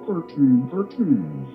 Cartoons.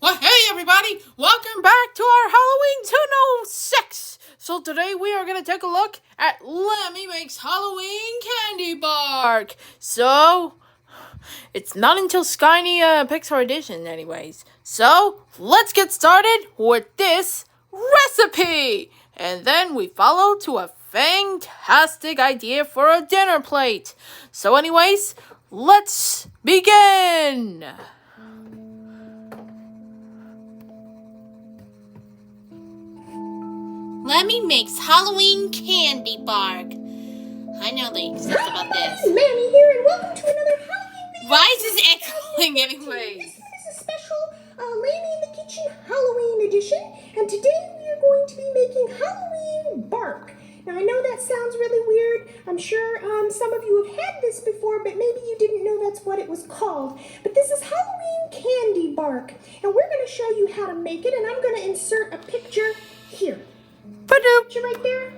Well, hey everybody! Welcome back to our Halloweentoono 6! So today we are going to take a look at Lambie Makes Halloween Candy Bark! So, it's not until Skyny Pixar Edition anyways. So, let's get started with this recipe! And then we follow to a fantastic idea for a dinner plate. So anyways, let's begin! Lambie makes Halloween candy bark. I know they exist about this. Lambie here, and welcome to another Halloween video. Why is this echoing anyways? This is a special Lambie in the Kitchen Halloween edition, and today we are going to be making Halloween bark. Now, I know that sounds really weird. I'm sure some of you have had this before, but maybe you didn't know that's what it was called. But this is Halloween candy bark, and we're going to show you how to make it, and I'm going to insert a picture here. Picture right there.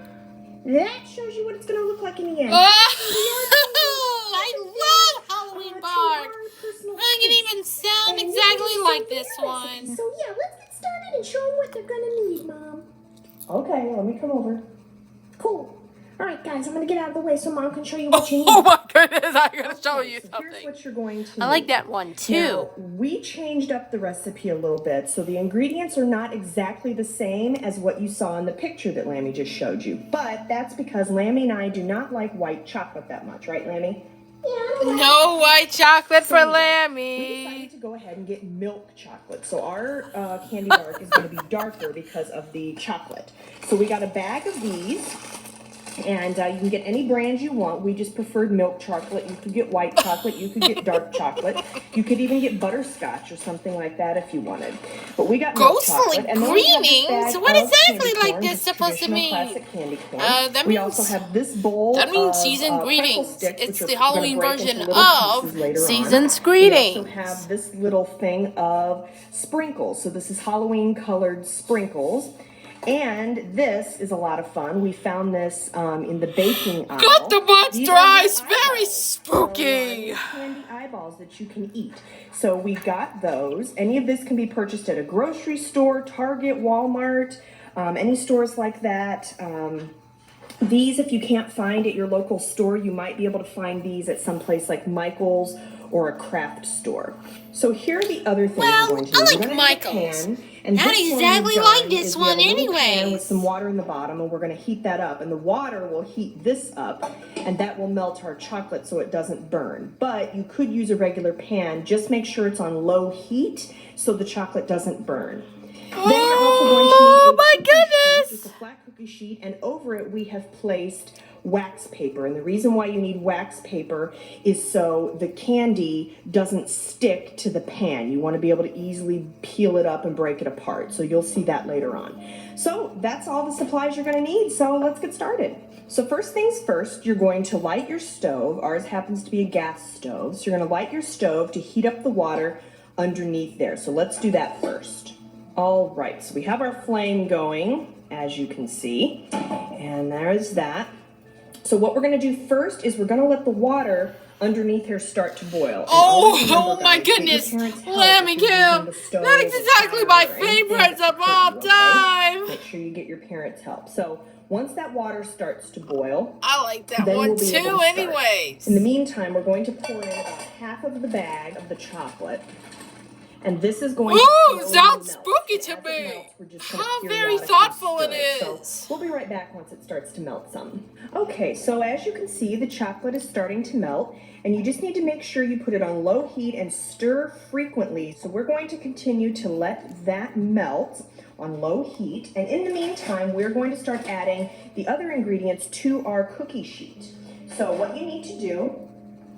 That shows you what it's going to look like in the end. Oh, I love Halloween bark. I can even sound exactly like this one. So yeah, let's get started and show them what they're going to need, Mom. Okay, let me come over. Cool. All right, guys, I'm going to get out of the way so Mom can show you what you need. Oh my goodness, I'm going to show you So something. here's what you're going to need. I like that one too. Now, we changed up the recipe a little bit, so the ingredients are not exactly the same as what you saw in the picture that Lambie just showed you. But that's because Lambie and I do not like white chocolate that much, right, Lambie? Yeah. No white chocolate for We Lambie. decided to go ahead and get milk chocolate. So our candy bark is going to be darker because of the chocolate. So we got a bag of these. And you can get any brand you want. We just preferred milk chocolate. You could get white chocolate. You could get dark chocolate. You could even get butterscotch or something like that if you wanted. But we got milk chocolate. Ghostly greenings? What exactly like this supposed to mean? Classic candy corn. That we means, also have this bowl. That means of, seasoned greetings. Sticks, It's which the are Halloween gonna break version into little pieces of later on. seasoned We greetings. also have this little thing of sprinkles. So this is Halloween colored sprinkles. And this is a lot of fun. We found this in the baking aisle. Got the These monster are the eyes, very eyeballs. spooky. Candy eyeballs that you can eat. So we got those. Any of this can be purchased at a grocery store, Target, Walmart, any stores like that. These, if you can't find at your local store, you might be able to find these at some place like Michael's or a craft store. So here are the other things Well, we're going to do. I like We're gonna Michael's. have a pan, and Not this one exactly we've like done this is we have one a little pan anyways. with some water in the bottom, and we're going to heat that up, and the water will heat this up, and that will melt our chocolate so it doesn't burn. But you could use a regular pan. Just make sure it's on low heat so the chocolate doesn't burn. Then you're also going to need a my cookie goodness! sheet, just a flat cookie sheet, and over it we have placed wax paper. And the reason why you need wax paper is so the candy doesn't stick to the pan. You want to be able to easily peel it up and break it apart. So you'll see that later on. So that's all the supplies you're going to need. So let's get started. So first things first, you're going to light your stove. Ours happens to be a gas stove. So you're going to light your stove to heat up the water underneath there. So let's do that first. All right, so we have our flame going, as you can see, and there's that. So what we're going to do first is we're going to let the water underneath here start to boil. Oh my goodness, LambCam, that is exactly my favorite of all time. Make sure you get your parents' help. So once that water starts to boil, I like that then one we'll be able too to start. anyways. In the meantime, we're going to pour in about half of the bag of the chocolate. And this is going to Ooh, sounds melt. spooky to As it me. melts, we're just gonna How very periodically thoughtful stir it So is. we'll be right back once it starts to melt some. Okay, so as you can see, the chocolate is starting to melt, and you just need to make sure you put it on low heat and stir frequently. So we're going to continue to let that melt on low heat, and in the meantime, we're going to start adding the other ingredients to our cookie sheet. So what you need to do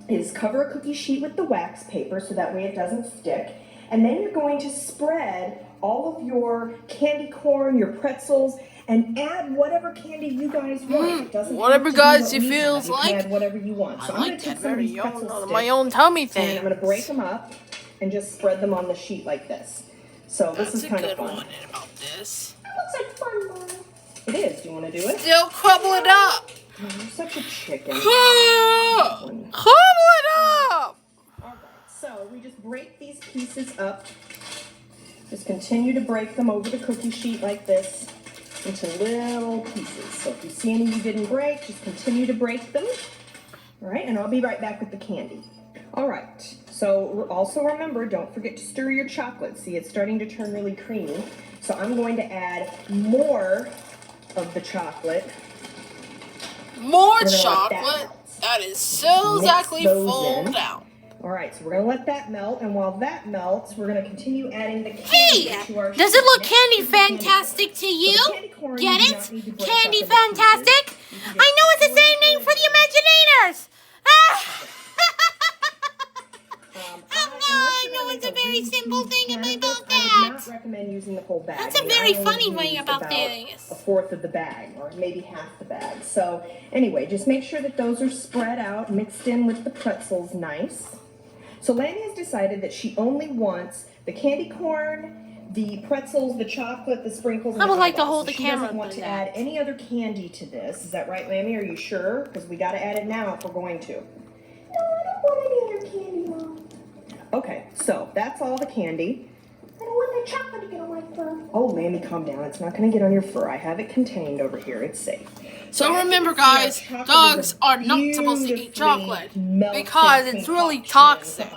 is cover a cookie sheet with the wax paper so that way it doesn't stick. And then you're going to spread all of your candy corn, your pretzels, and add whatever candy you guys want. It doesn't Whatever have to be guys what you we feels have. You like. can add whatever you want. So I I'm going like to take that some of very these pretzel own, sticks, my own tummy thing. and I'm going to break them up and just spread them on the sheet like this. So this is kind of fun. That's a good one about this. That looks like fun, Mom. It is. Do you want to do it? Still crumble it up. Oh, you're such a chicken. Crumble it up. Alright, so we just break these pieces up. Just continue to break them over the cookie sheet like this into little pieces. So if you see any you didn't break, just continue to break them. Alright, and I'll be right back with the candy. Alright, so also remember, don't forget to stir your chocolate. See, it's starting to turn really creamy. So I'm going to add more of the chocolate. More We're gonna let that chocolate. melt. That is so Mix exactly those fold in. out. All right, so we're gonna let that melt, and while that melts, we're gonna continue adding the candy Hey, to our does sheet. it look Next candy is the candy fantastic corn. to you? So the candy corn Get you do it? not need to break Candy up into pieces. fantastic? You can I just know it's the same name for the Imaginators. I know it's a very simple thing about I would that. not recommend using the whole bag. That's a I mean, very I only funny use way about about this. a fourth of the bag, or maybe half the bag. So anyway, just make sure that those are spread out, mixed in with the pretzels nice. So Lambie has decided that she only wants the candy corn, the pretzels, the chocolate, the sprinkles, and I would the like to eyeballs. hold So the she camera doesn't want for to that. add any other candy to this. Is that right, Lambie? Are you sure? Because we got to add it now if we're going to. No, I don't want any other candy, Mom. Okay, so that's all the candy. I don't want the chocolate to get on my fur. Oh, Lambie, calm down. It's not going to get on your fur. I have it contained over here. It's safe. So remember, guys, dogs are not supposed to eat chocolate because it's really toxic.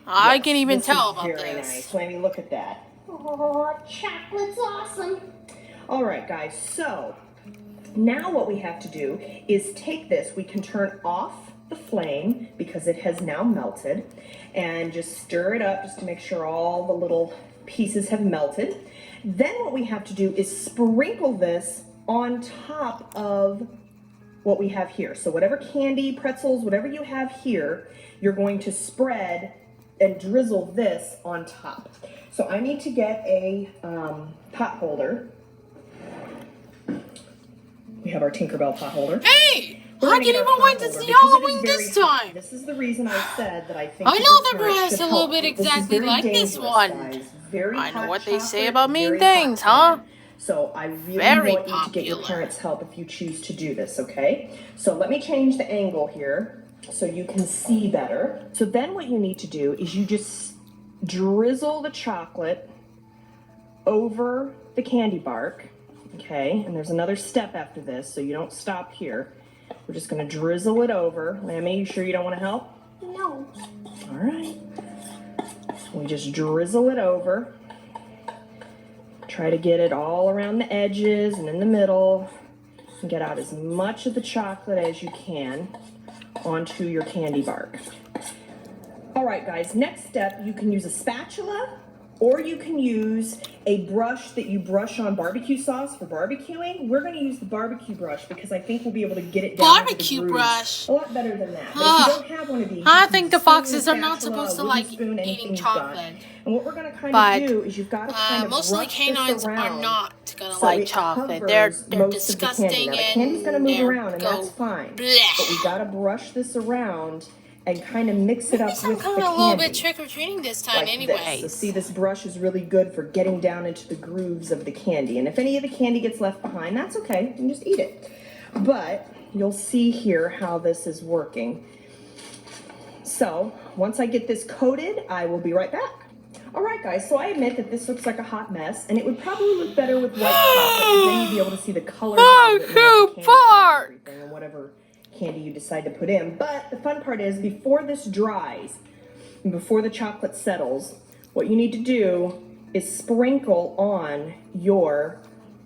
I can even tell about very this. Nice. Lambie, look at that. Oh, chocolate's awesome. All right, guys, so now what we have to do is take this. We can turn off the flame because it has now melted, and just stir it up just to make sure all the little pieces have melted. Then what we have to do is sprinkle this on top of what we have here. So whatever candy, pretzels, whatever you have here, you're going to spread and drizzle this on top. So I need to get a pot holder. We have our Tinkerbell pot holder. Hey! We're I gonna can get even our wait pot to holder see because it is Halloween very this hot. time. This is the reason I said that I think I that know this the parent grass should a little help. bit This is exactly very like this dangerous, one. guys. Very I know hot what they say chocolate, about mean very things, hot huh? So I really Very want you to get your popular. parents' help if you choose to do this, okay? So let me change the angle here so you can see better. So then what you need to do is you just drizzle the chocolate over the candy bark, okay? And there's another step after this, so you don't stop here. We're just gonna drizzle it over. Lambie, you sure you don't wanna help? No. All right. We just drizzle it over. Try to get it all around the edges and in the middle. And get out as much of the chocolate as you can onto your candy bark. All right, guys, next step, you can use a spatula or you can use a brush that you brush on barbecue sauce for barbecuing. We're going to use the barbecue brush because I think we'll be able to get it down into the Barbecue grooves brush? a lot better than that. But if you don't have one of these, I you can think the use a spoon, foxes are not spatula, supposed to a wooden like spoon, anything eating you've got. chocolate. And what we're going to kind But, of do is you've got to kind of Most of the brush canines this are around. not gonna So like it chocolate. covers They're most of the candy. disgusting Now, the candy's going to move and around, and go that's fine. bleh. But we got to brush this around and kind of mix it Maybe up some with the kind candy. of a little bit trick-or-treating this time Like anyways. this. So see, this brush is really good for getting down into the grooves of the candy. And if any of the candy gets left behind, that's okay. You can just eat it. But you'll see here how this is working. So once I get this coated, I will be right back. All right, guys, so I admit that this looks like a hot mess, and it would probably look better with white chocolate, because then you'd be able to see the colors and whatever candy you decide to put in. But the fun part is, before this dries, and before the chocolate settles, what you need to do is sprinkle on your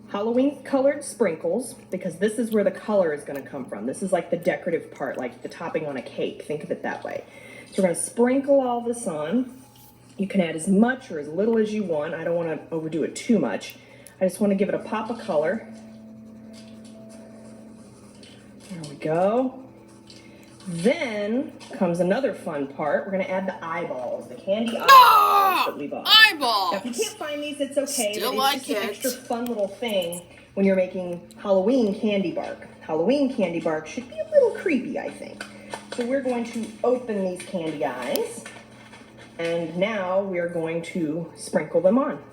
Halloween colored sprinkles, because this is where the color is going to come from. This is like the decorative part, like the topping on a cake. Think of it that way. So we're going to sprinkle all this on. You can add as much or as little as you want. I don't want to overdo it too much. I just want to give it a pop of color. There we go. Then comes another fun part. We're going to add the eyeballs, the candy eyeballs that we bought. Eyeballs! Now, if you can't find these, it's okay. Still but like it's just an it. extra fun little thing when you're making Halloween candy bark. Halloween candy bark should be a little creepy, I think. So we're going to open these candy eyes. And now we're going to sprinkle them on.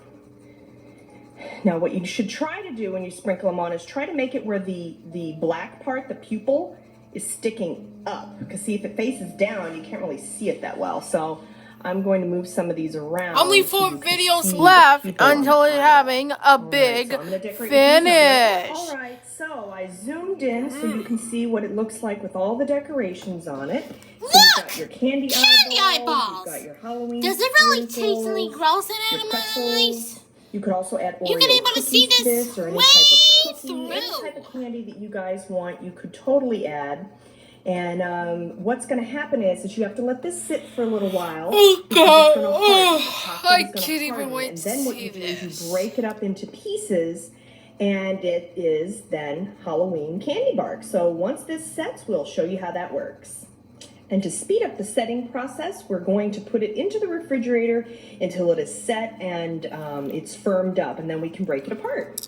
Now what you should try to do when you sprinkle them on is try to make it where the black part, the pupil, is sticking up. Because see, if it faces down, you can't really see it that well. So I'm going to move some of these around. Only 4 videos left until it's having a big finish. All right, so I zoomed in so you can see what it looks like with all the decorations on it. So you've got your candy eyeballs. You've got your Halloween. Does it really taste any gross in your pretzels? You could also add Oreo You can able to see cookies to this or any way type of cookie, any through. type of candy that you guys want, you could totally add. And what's going to happen is you have to let this sit for a little while. Oh, God. I can't even wait and to then what see you do this. is you break it up into pieces, and it is then Halloween candy bark. So once this sets, we'll show you how that works. And to speed up the setting process, we're going to put it into the refrigerator until it is set and it's firmed up, and then we can break it apart.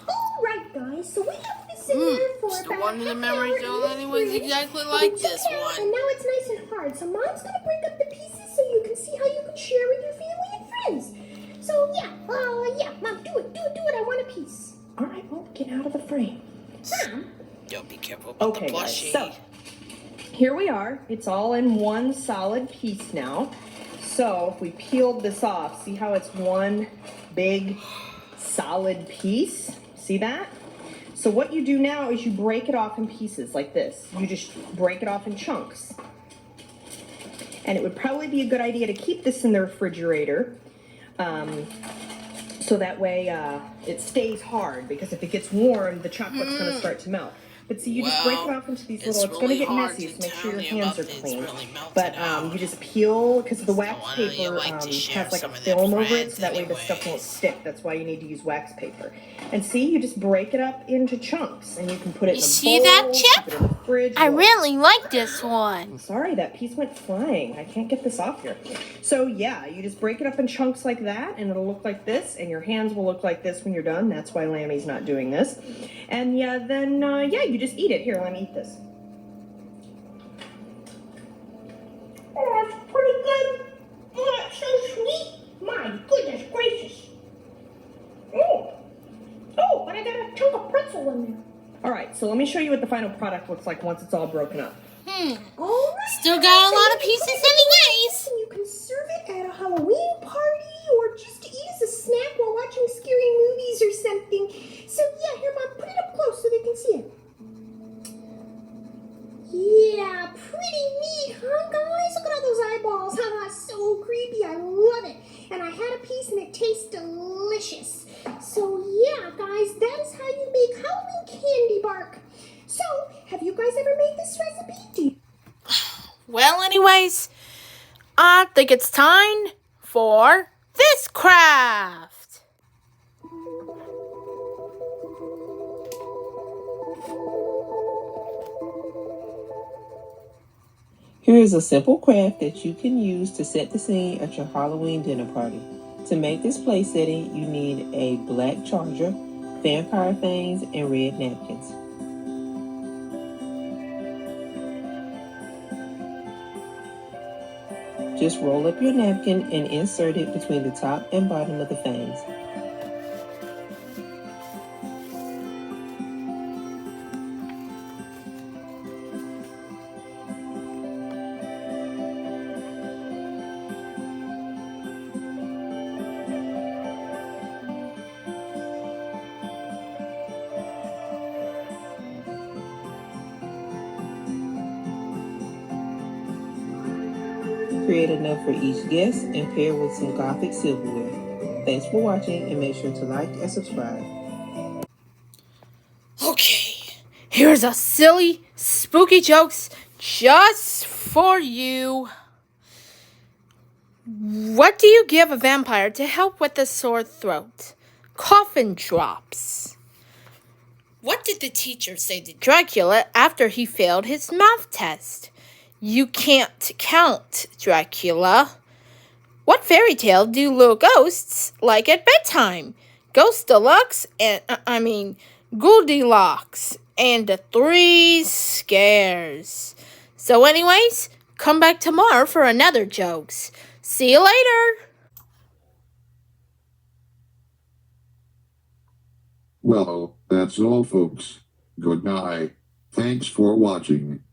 All right, guys, so we have this in there for It's the about one in the half an memory hour zone in the anyways, fridge. exactly But like we took this care of it, one. And now it's nice and hard, so Mom's gonna break up the pieces so you can see how you can share with your family and friends. So yeah, Mom, do it, I want a piece. All right, well, get out of the frame. Mom, Yo, be careful with Okay, the guys, plushie. so here we are. It's all in one solid piece now. So if we peeled this off, see how it's one big solid piece? See that? So what you do now is you break it off in pieces like this. You just break it off in chunks. And it would probably be a good idea to keep this in the refrigerator so that way it stays hard, because if it gets warm, the chocolate's going to start to melt. But see, you just break it off into these little, it's going to get messy, so make sure your hands are clean. But you just peel, because the wax paper has like a film over it, so that way the stuff won't stick. That's why you need to use wax paper. And see, you just break it up into chunks, and you can put it in a bowl, see that, Chip? keep it in the fridge. I Look. really like this one. Sorry, that piece went flying. I can't get this off here. So yeah, you just break it up in chunks like that, and it'll look like this, and your hands will look like this when you're done. That's why Lambie's not doing this. And yeah, then you just eat it. Here, let me eat this. oh, it's pretty good. Oh, it's so sweet. My goodness gracious. Oh, but I got a chunk of pretzel in there. All right, so let me show you what the final product looks like once it's all broken up. All right. Still got a lot of pieces anyways. And you can serve it at a Halloween party or just to eat as a snack while watching scary movies or something. So yeah, here, Mom, put it up close so they can see it. Yeah, pretty neat, huh, guys? Look at all those eyeballs. Haha, so creepy. I love it. And I had a piece and it tastes delicious. So yeah, guys, that is how you make Halloween candy bark. So, have you guys ever made this recipe? Do you Well, anyways, I think it's time for this craft. Here is a simple craft that you can use to set the scene at your Halloween dinner party. To make this place setting, you need a black charger, vampire fangs, and red napkins. Just roll up your napkin and insert it between the top and bottom of the fangs. create enough for each guest and pair with some Gothic silverware. Thanks for watching and make sure to like and subscribe. Okay, here's a silly, spooky jokes just for you. What do you give a vampire to help with a sore throat? Coffin drops. What did the teacher say to Dracula after he failed his math test? You can't count, Dracula. What fairy tale do little ghosts like at bedtime? Ghost Deluxe and, Goldilocks and the Three Scares. So anyways, come back tomorrow for another jokes. See you later. Well, that's all, folks. Good night. Thanks for watching.